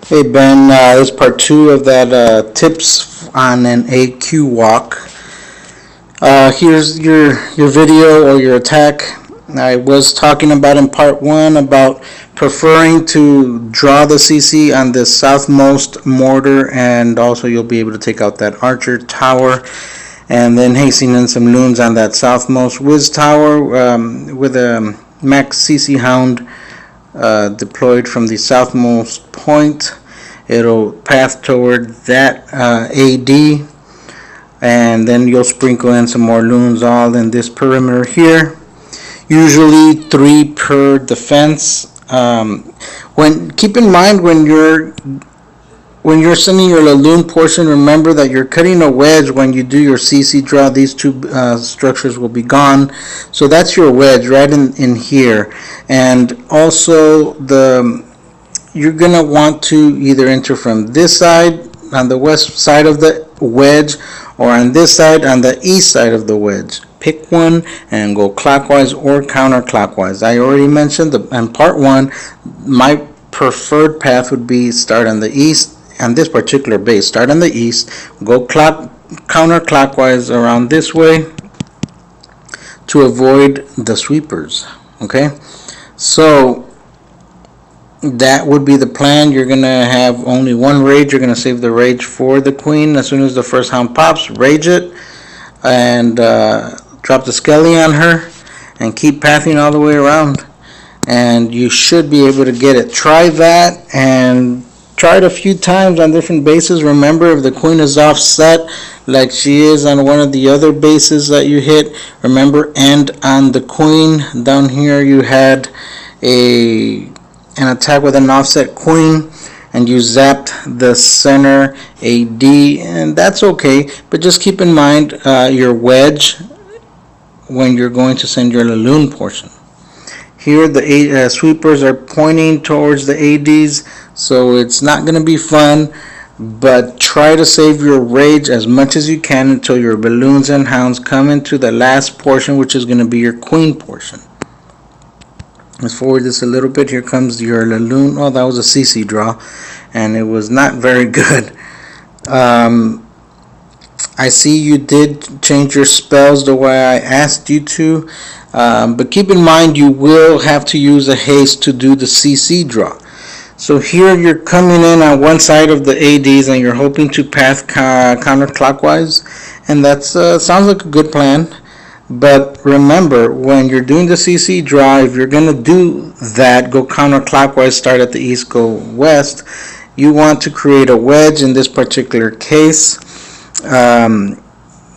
Hey Ben, this is part two of that tips on an AQ walk. Here's your video or your attack. I was talking about in part one about preferring to draw the CC on the southmost mortar, and also you'll be able to take out that archer tower, and then hastening in some loons on that southmost whiz tower with a max CC hound deployed from the southmost point. It'll path toward that AD, and then you'll sprinkle in some more loons all in this perimeter here. Usually 3 per defense. Keep in mind when you're sending your loon portion, remember that you're cutting a wedge when you do your CC draw. These two structures will be gone, so that's your wedge right in here. And also you're gonna want to either enter from this side on the west side of the wedge, or on this side on the east side of the wedge. Pick one and go clockwise or counterclockwise. I already mentioned in part one, my preferred path would be start on the east. On this particular base, start on the east, go counterclockwise around this way to avoid the sweepers. Okay, so that would be the plan. You're gonna have only one rage. You're gonna save the rage for the queen. As soon as the first hound pops, rage it and drop the skelly on her and keep pathing all the way around, and you should be able to get it. Try that and try it a few times on different bases. Remember, if the queen is offset like she is on one of the other bases that you hit, remember, and on the queen down here you had an attack with an offset queen and you zapped the center AD, and that's okay, but just keep in mind your wedge when you're going to send your loon portion. Here the sweepers are pointing towards the ADs, so it's not going to be fun, but try to save your rage as much as you can until your balloons and hounds come into the last portion, which is going to be your queen portion. Let's forward this a little bit. Here comes your loon. Oh, that was a CC draw, and it was not very good. I see you did change your spells the way I asked you to, but keep in mind you will have to use a haste to do the CC draw. So here you're coming in on one side of the ADs and you're hoping to path counterclockwise, and that sounds like a good plan. But remember, when you're doing the CC draw, if you're going to do that, go counterclockwise, start at the east, go west, you want to create a wedge. In this particular case,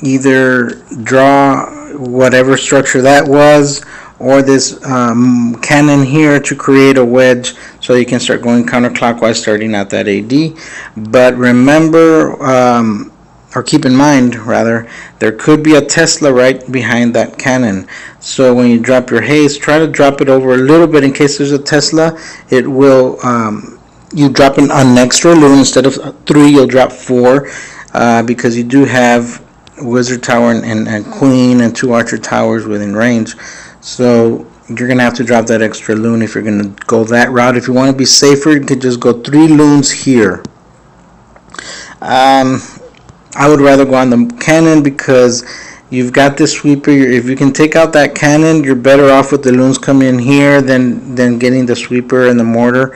either draw whatever structure that was, or this cannon here to create a wedge so you can start going counterclockwise starting at that AD. But remember, or keep in mind rather, there could be a Tesla right behind that cannon. So when you drop your haste, try to drop it over a little bit in case there's a Tesla. It will, you drop an extra loon. Instead of 3, you'll drop 4, because you do have wizard tower and queen and 2 archer towers within range. So you're going to have to drop that extra loon if you're going to go that route. If you want to be safer, you could just go 3 loons here. I would rather go on the cannon because you've got this sweeper. If you can take out that cannon, you're better off with the loons coming in here than getting the sweeper and the mortar.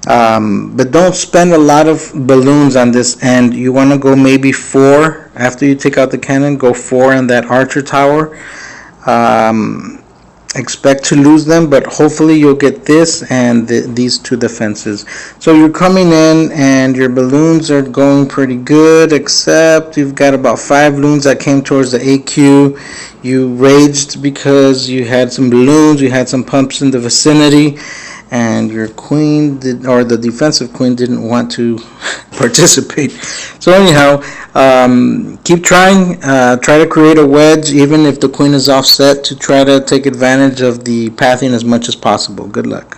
But don't spend a lot of balloons on this end. You want to go maybe 4 after you take out the cannon. Go 4 on that archer tower. Expect to lose them, but hopefully you'll get this and these 2 defenses. So you're coming in and your balloons are going pretty good, except you've got about 5 loons that came towards the AQ. You raged because you had some balloons, you had some pumps in the vicinity, and your queen or the defensive queen didn't want to participate. So anyhow, keep trying. Try to create a wedge even if the queen is offset, to try to take advantage of the pathing as much as possible. Good luck.